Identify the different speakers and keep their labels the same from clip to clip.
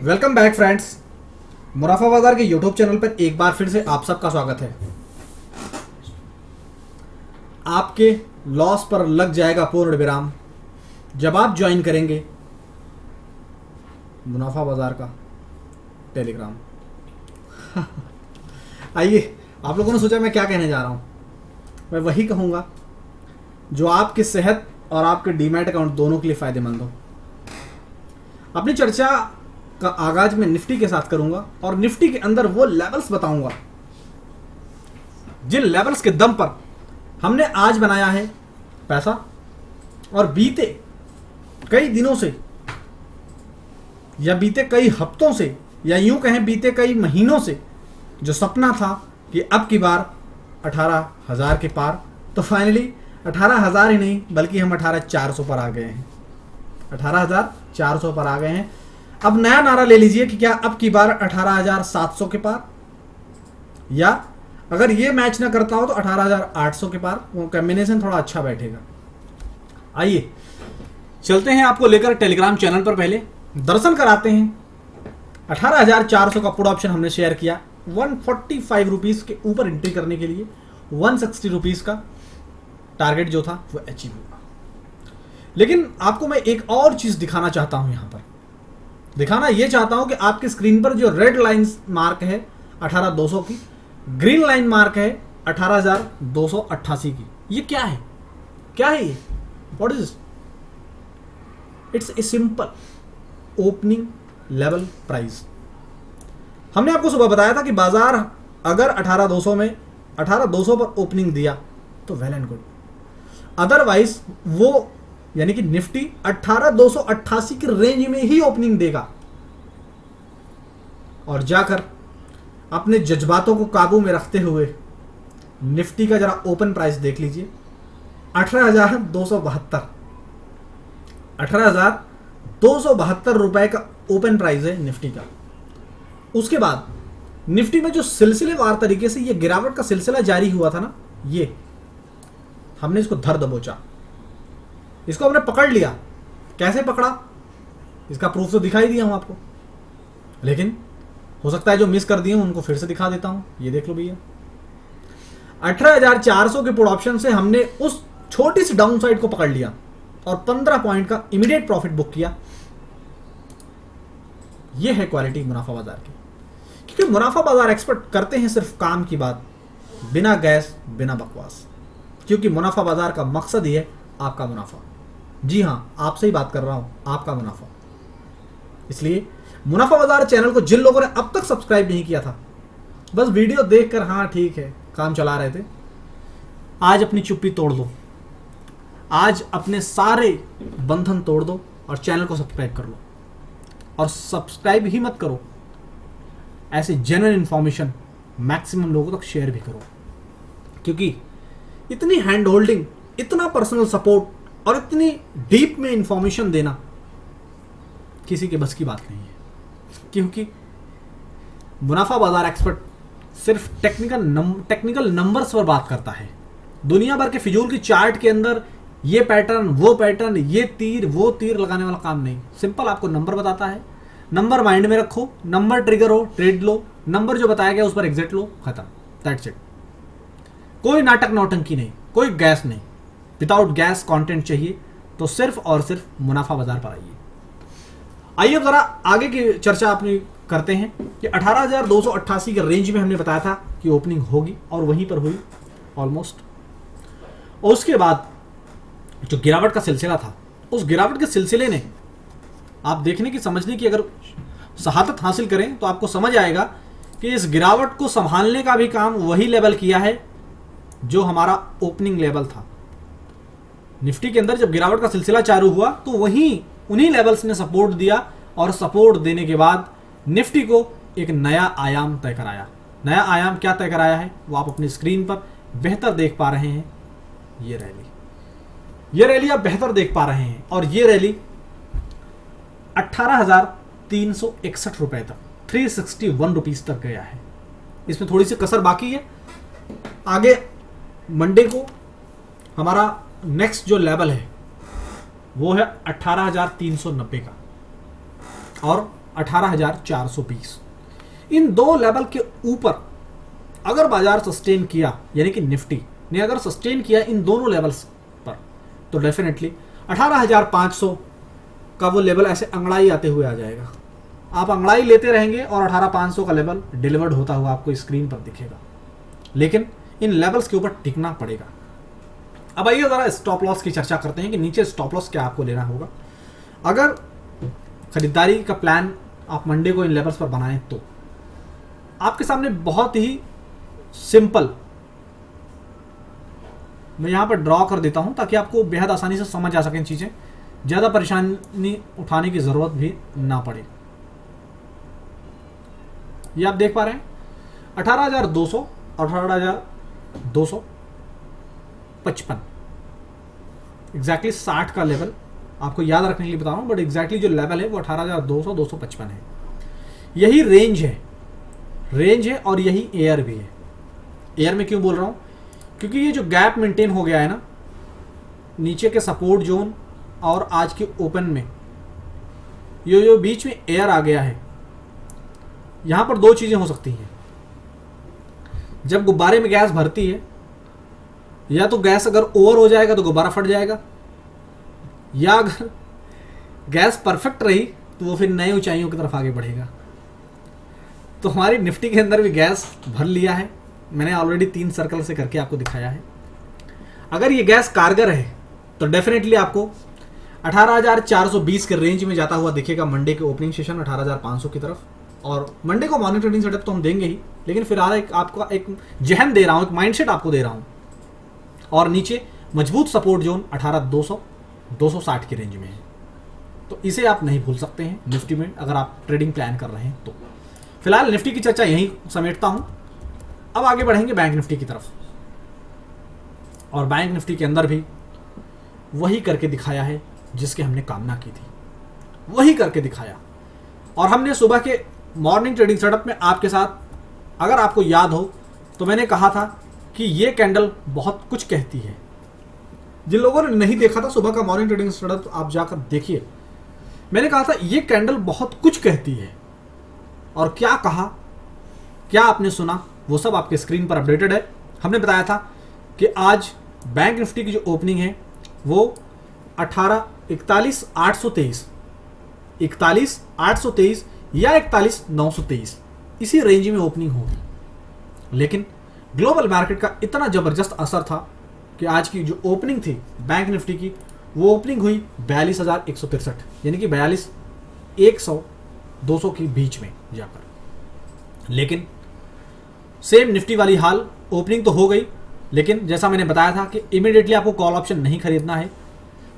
Speaker 1: Welcome back friends. मुनाफा बाजार के यूट्यूब चैनल पर एक बार फिर से आप सबका स्वागत है। आपके लॉस पर लग जाएगा पूर्ण विराम जब आप ज्वाइन करेंगे मुनाफा बाजार का टेलीग्राम। आइए, आप लोगों ने सोचा मैं क्या कहने जा रहा हूं। मैं वही कहूंगा जो आपकी सेहत और आपके डीमैट अकाउंट दोनों के लिए फायदेमंद हो। अपनी चर्चा का आगाज मैं निफ्टी के साथ करूंगा और निफ्टी के अंदर वो लेवल्स बताऊंगा जिन लेवल्स के दम पर हमने आज बनाया है पैसा, और बीते कई दिनों से या बीते कई हफ्तों से या यूं कहें बीते कई महीनों से जो सपना था कि अब की बार 18,000 के पार, तो फाइनली 18,000 ही नहीं बल्कि हम 18,400 पर आ गए हैं। 18,400 पर आ गए हैं। अब नया नारा ले लीजिए कि क्या अब की बार 18,700 के पार, या अगर ये मैच ना करता हो तो 18,800 के पार। वो कॉम्बिनेशन थोड़ा अच्छा बैठेगा। आइए चलते हैं आपको लेकर टेलीग्राम चैनल पर, पहले दर्शन कराते हैं। 18,400 का पुट ऑप्शन हमने शेयर किया। 145 रुपीज के ऊपर एंट्री करने के लिए 160 रुपीज का टारगेट जो था वो अचीव हुआ। लेकिन आपको मैं एक और चीज दिखाना चाहता हूं। यहां पर दिखाना यह चाहता हूं कि आपकी स्क्रीन पर जो रेड लाइन मार्क है 18,200 की, ग्रीन लाइन मार्क है 18,288 की। ये क्या है? क्या है ये? What is? It's a simple opening level price. हमने आपको सुबह बताया था कि बाजार अगर 18,200 में 18,200 पर ओपनिंग दिया तो वेल एंड गुड, अदरवाइज वो यानी कि निफ्टी 18,288 की रेंज में ही ओपनिंग देगा। और जाकर अपने जज्बातों को काबू में रखते हुए निफ्टी का जरा ओपन प्राइस देख लीजिए। 18,272 18,272 रुपए का ओपन प्राइस है निफ्टी का। उसके बाद निफ्टी में जो सिलसिलेवार तरीके से ये गिरावट का सिलसिला जारी हुआ था ना, ये हमने इसको धर दबोचा, इसको हमने पकड़ लिया। कैसे पकड़ा इसका प्रूफ तो दिखाई दिया हूं आपको, लेकिन हो सकता है जो मिस कर दिए उनको फिर से दिखा देता हूं। ये देख लो भैया, 18,400 के पुट ऑप्शन से हमने उस छोटी सी डाउन साइड को पकड़ लिया और 15 पॉइंट का इमीडिएट प्रॉफिट बुक किया। यह है क्वालिटी मुनाफा बाजार की। क्योंकि मुनाफा बाजार एक्सपर्ट करते हैं सिर्फ काम की बात, बिना गैस बिना बकवास। क्योंकि मुनाफा बाजार का मकसद ही है आपका मुनाफा। जी हां, आपसे ही बात कर रहा हूं, आपका मुनाफा। इसलिए मुनाफा बाजार चैनल को जिन लोगों ने अब तक सब्सक्राइब नहीं किया था, बस वीडियो देखकर हाँ ठीक है काम चला रहे थे, आज अपनी चुप्पी तोड़ दो। आज अपने सारे बंधन तोड़ दो और चैनल को सब्सक्राइब कर लो। और सब्सक्राइब ही मत करो, ऐसे जेन्युइन इंफॉर्मेशन मैक्सिमम लोगों तक शेयर भी करो। क्योंकि इतनी हैंड होल्डिंग, इतना पर्सनल सपोर्ट और इतनी डीप में इंफॉर्मेशन देना किसी के बस की बात नहीं है। क्योंकि मुनाफा बाजार एक्सपर्ट सिर्फ टेक्निकल नंबर्स पर बात करता है। दुनिया भर के फिजूल की चार्ट के अंदर ये पैटर्न वो पैटर्न, ये तीर वो तीर लगाने वाला काम नहीं। सिंपल आपको नंबर बताता है, नंबर माइंड में रखो, नंबर ट्रिगर हो ट्रेड लो, नंबर जो बताया गया उस पर एग्जिट लो, खत्म, दैट्स इट। कोई नाटक नौटंकी नहीं, कोई गैस नहीं। विदाउट गैस कंटेंट चाहिए तो सिर्फ और सिर्फ मुनाफा बाजार पर आइए। आइए जरा आगे की चर्चा अपनी करते हैं कि 18,288 के रेंज में हमने बताया था कि ओपनिंग होगी और वहीं पर हुई ऑलमोस्ट। और उसके बाद जो गिरावट का सिलसिला था, उस गिरावट के सिलसिले ने आप देखने की समझने की अगर शहादत हासिल करें तो आपको समझ आएगा कि इस गिरावट को संभालने का भी काम वही लेवल किया है जो हमारा ओपनिंग लेवल था। निफ्टी के अंदर जब गिरावट का सिलसिला चालू हुआ तो वहीं उन्हीं लेवल्स ने सपोर्ट दिया और सपोर्ट देने के बाद निफ्टी को एक नया आयाम तय कराया। नया आयाम क्या तय कराया है वो आप अपनी स्क्रीन पर बेहतर देख पा रहे हैं। ये रैली आप बेहतर देख पा रहे हैं और ये रैली 18,361 रुपए तक, 361 रुपीज तक गया है। इसमें थोड़ी सी कसर बाकी है। आगे मंडे को हमारा नेक्स्ट जो लेवल है वो है 18,390 का, और 18,420। इन दो लेवल के ऊपर अगर बाजार सस्टेन किया, यानी कि निफ्टी ने अगर सस्टेन किया इन दोनों लेवल्स पर, तो डेफिनेटली 18,500 का वो लेवल ऐसे अंगड़ाई आते हुए आ जाएगा। आप अंगड़ाई लेते रहेंगे और 18,500 का लेवल डिलीवर्ड होता हुआ आपको स्क्रीन पर दिखेगा, लेकिन इन लेवल्स के ऊपर टिकना पड़ेगा। अब आइए ज़रा स्टॉप लॉस की चर्चा करते हैं कि नीचे स्टॉप लॉस क्या आपको लेना होगा। अगर खरीदारी का प्लान आप मंडे को इन लेवल्स पर बनाएं तो आपके सामने बहुत ही सिंपल, मैं यहां पर ड्रॉ कर देता हूं ताकि आपको बेहद आसानी से समझ आ सकें चीजें, ज्यादा परेशानी उठाने की जरूरत भी ना पड़े। ये आप देख पा रहे हैं 18,200 और 18,255 एग्जैक्टली 60 का लेवल आपको याद रखने के लिए बता रहा हूं, बट एग्जैक्टली जो लेवल है वो 18,200 255 है। यही रेंज है और यही एयर भी है। एयर में क्यों बोल रहा हूं, क्योंकि ये जो गैप मेंटेन हो गया है ना नीचे के सपोर्ट जोन और आज के ओपन में, ये जो बीच में एयर आ गया है, यहां पर दो चीजें हो सकती हैं। जब गुब्बारे में गैस भरती है, या तो गैस अगर ओवर हो जाएगा तो गुब्बारा फट जाएगा, या अगर गैस परफेक्ट रही तो वो फिर नई ऊंचाइयों की तरफ आगे बढ़ेगा। तो हमारी निफ्टी के अंदर भी गैस भर लिया है, मैंने ऑलरेडी 3 सर्कल से करके आपको दिखाया है। अगर ये गैस कारगर है तो डेफिनेटली आपको 18,420 के रेंज में जाता हुआ दिखेगा मंडे के ओपनिंग सेशन 18,500 की तरफ। और मंडे को मॉर्निंग ट्रेडिंग सेटअप तो हम देंगे ही, लेकिन फिलहाल आपका एक जहन दे रहा हूं, एक माइंडसेट आपको दे रहा हूं। और नीचे मजबूत सपोर्ट जोन 18,200 260 की रेंज में है, तो इसे आप नहीं भूल सकते हैं निफ्टी में अगर आप ट्रेडिंग प्लान कर रहे हैं तो। फिलहाल निफ्टी की चर्चा यहीं समेटता हूं। अब आगे बढ़ेंगे बैंक निफ्टी की तरफ, और बैंक निफ्टी के अंदर भी वही करके दिखाया है जिसके हमने कामना की थी, वही करके दिखाया। और हमने सुबह के मॉर्निंग ट्रेडिंग सेटअप में आपके साथ, अगर आपको याद हो तो मैंने कहा था कि ये कैंडल बहुत कुछ कहती है। जिन लोगों ने नहीं देखा था सुबह का मॉर्निंग ट्रेडिंग सेटअप, आप जाकर देखिए। मैंने कहा था ये कैंडल बहुत कुछ कहती है, और क्या कहा, क्या आपने सुना, वो सब आपके स्क्रीन पर अपडेटेड है। हमने बताया था कि आज बैंक निफ्टी की जो ओपनिंग है वो 41,823 या 41,923 इसी रेंज में ओपनिंग होगी। लेकिन ग्लोबल मार्केट का इतना जबरदस्त असर था कि आज की जो ओपनिंग थी बैंक निफ्टी की, वो ओपनिंग हुई 42,163, यानी कि 42,100-200 के बीच में जाकर। लेकिन सेम निफ्टी वाली हाल, ओपनिंग तो हो गई, लेकिन जैसा मैंने बताया था कि इमीडिएटली आपको कॉल ऑप्शन नहीं खरीदना है,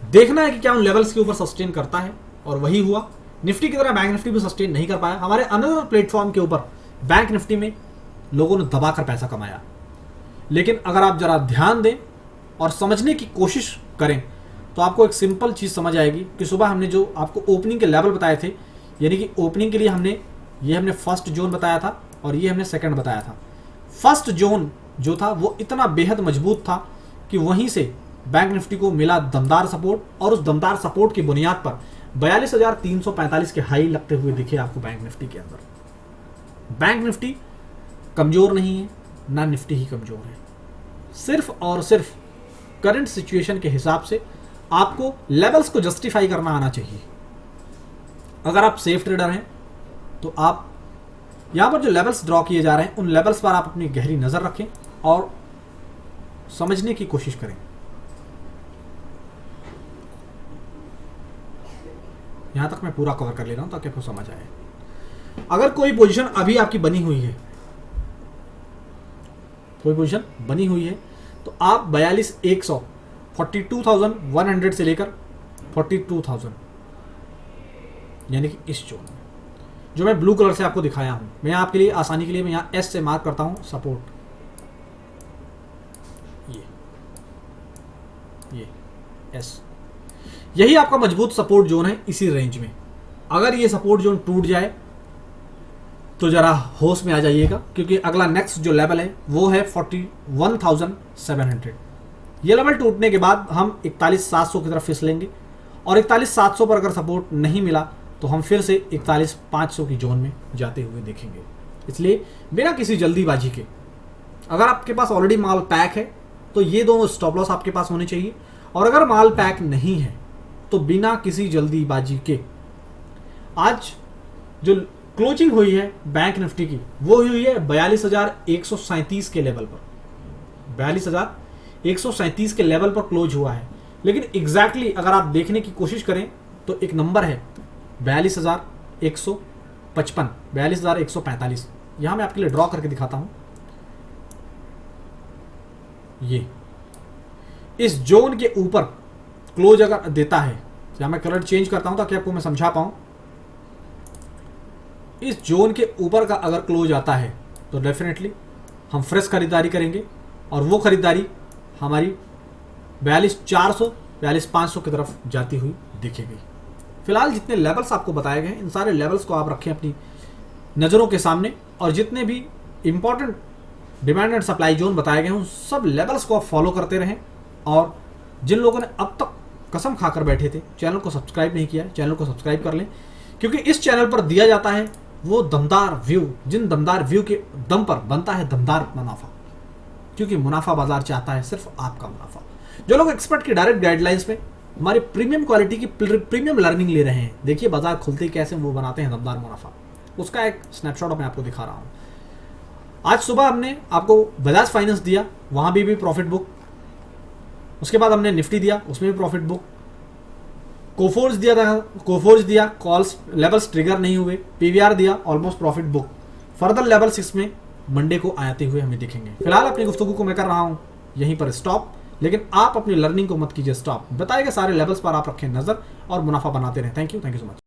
Speaker 1: देखना है कि क्या उन लेवल्स के ऊपर सस्टेन करता है, और वही हुआ। निफ्टी की तरह बैंक निफ्टी भी सस्टेन नहीं कर पाया। हमारे अनदर प्लेटफॉर्म के ऊपर बैंक निफ्टी में लोगों ने दबाकर पैसा कमाया, लेकिन अगर आप जरा ध्यान दें और समझने की कोशिश करें तो आपको एक सिंपल चीज़ समझ आएगी कि सुबह हमने जो आपको ओपनिंग के लेवल बताए थे, यानी कि ओपनिंग के लिए हमने फर्स्ट जोन बताया था और ये हमने सेकंड बताया था। फर्स्ट जोन जो था वो इतना बेहद मजबूत था कि वहीं से बैंक निफ्टी को मिला दमदार सपोर्ट, और उस दमदार सपोर्ट की बुनियाद पर 42,345 के हाई लगते हुए दिखे आपको बैंक निफ्टी के अंदर। बैंक निफ्टी कमजोर नहीं है, ना निफ्टी ही कमजोर है। सिर्फ और सिर्फ करंट सिचुएशन के हिसाब से आपको लेवल्स को जस्टिफाई करना आना चाहिए। अगर आप सेफ ट्रेडर हैं तो आप यहां पर जो लेवल्स ड्रॉ किए जा रहे हैं उन लेवल्स पर आप अपनी गहरी नजर रखें और समझने की कोशिश करें। यहां तक मैं पूरा कवर कर ले रहा हूं ताकि आपको समझ आए। अगर कोई पोजीशन अभी आपकी बनी हुई है, कोई पोजीशन बनी हुई है, तो आप 42,100 42,100 से लेकर 42,000, यानी कि इस जोन में जो मैं ब्लू कलर से आपको दिखाया हूं, मैं आपके लिए आसानी के लिए मैं यहां एस से मार्क करता हूं सपोर्ट, ये एस, यही आपका मजबूत सपोर्ट जोन है इसी रेंज में। अगर ये सपोर्ट जोन टूट जाए तो जरा होश में आ जाइएगा, क्योंकि अगला नेक्स्ट जो लेवल है वो है 41,700। ये लेवल टूटने के बाद हम 41,700 की तरफ फिसलेंगे, और 41,700 पर अगर सपोर्ट नहीं मिला तो हम फिर से 41,500 की जोन में जाते हुए देखेंगे। इसलिए बिना किसी जल्दीबाजी के, अगर आपके पास ऑलरेडी माल पैक है तो ये दोनों स्टॉप लॉस आपके पास होने चाहिए, और अगर माल पैक नहीं है तो बिना किसी जल्दीबाजी के आज जो क्लोजिंग हुई है बैंक निफ्टी की वो हुई है 42,137 के लेवल पर। 42,137 के लेवल पर क्लोज हुआ है, लेकिन एग्जैक्टली अगर आप देखने की कोशिश करें तो एक नंबर है 42,155, 42,145। यहां मैं आपके लिए ड्रॉ करके दिखाता हूं। ये इस जोन के ऊपर क्लोज अगर देता है, या मैं कलर चेंज करता हूं ताकि आपको मैं समझा पाऊं, इस जोन के ऊपर का अगर क्लोज आता है तो डेफिनेटली हम फ्रेश खरीदारी करेंगे, और वो खरीदारी हमारी 42,400 42,500 की तरफ जाती हुई दिखेगी। फिलहाल जितने लेवल्स आपको बताए गए हैं, इन सारे लेवल्स को आप रखें अपनी नज़रों के सामने, और जितने भी important demand and supply zone बताए गए हैं उन सब लेवल्स को आप फॉलो करते रहें। और जिन लोगों ने अब तक कसम खाकर बैठे थे, चैनल को सब्सक्राइब नहीं किया है, चैनल को सब्सक्राइब कर लें, क्योंकि इस चैनल पर दिया जाता है वो दमदार व्यू, जिन दमदार व्यू के दम पर बनता है दमदार मुनाफा, क्योंकि मुनाफा बाजार चाहता है सिर्फ आपका मुनाफा। जो लोग एक्सपर्ट की डायरेक्ट गाइडलाइंस में हमारी प्रीमियम क्वालिटी की प्रीमियम लर्निंग ले रहे हैं, देखिए बाजार खुलते कैसे वो बनाते हैं दमदार मुनाफा, उसका एक स्नैपशॉट मैं आपको दिखा रहा हूँ। आज सुबह हमने आपको बजाज फाइनेंस दिया, वहां भी प्रॉफिट बुक, उसके बाद हमने निफ्टी दिया, उसमें भी प्रॉफिट बुक, कोफोर्ज दिया था, कोफोर्ज दिया, कॉल्स लेवल्स ट्रिगर नहीं हुए, पीवीआर दिया, almost profit book. Further levels इसमें मंडे को आते हुए हमें दिखेंगे। फिलहाल अपनी गुफ्तगू को मैं कर रहा हूं यहीं पर स्टॉप, लेकिन आप अपनी लर्निंग को मत कीजिए स्टॉप। बताए गए सारे लेवल्स पर आप रखें नजर और मुनाफा बनाते रहें। Thank you so much.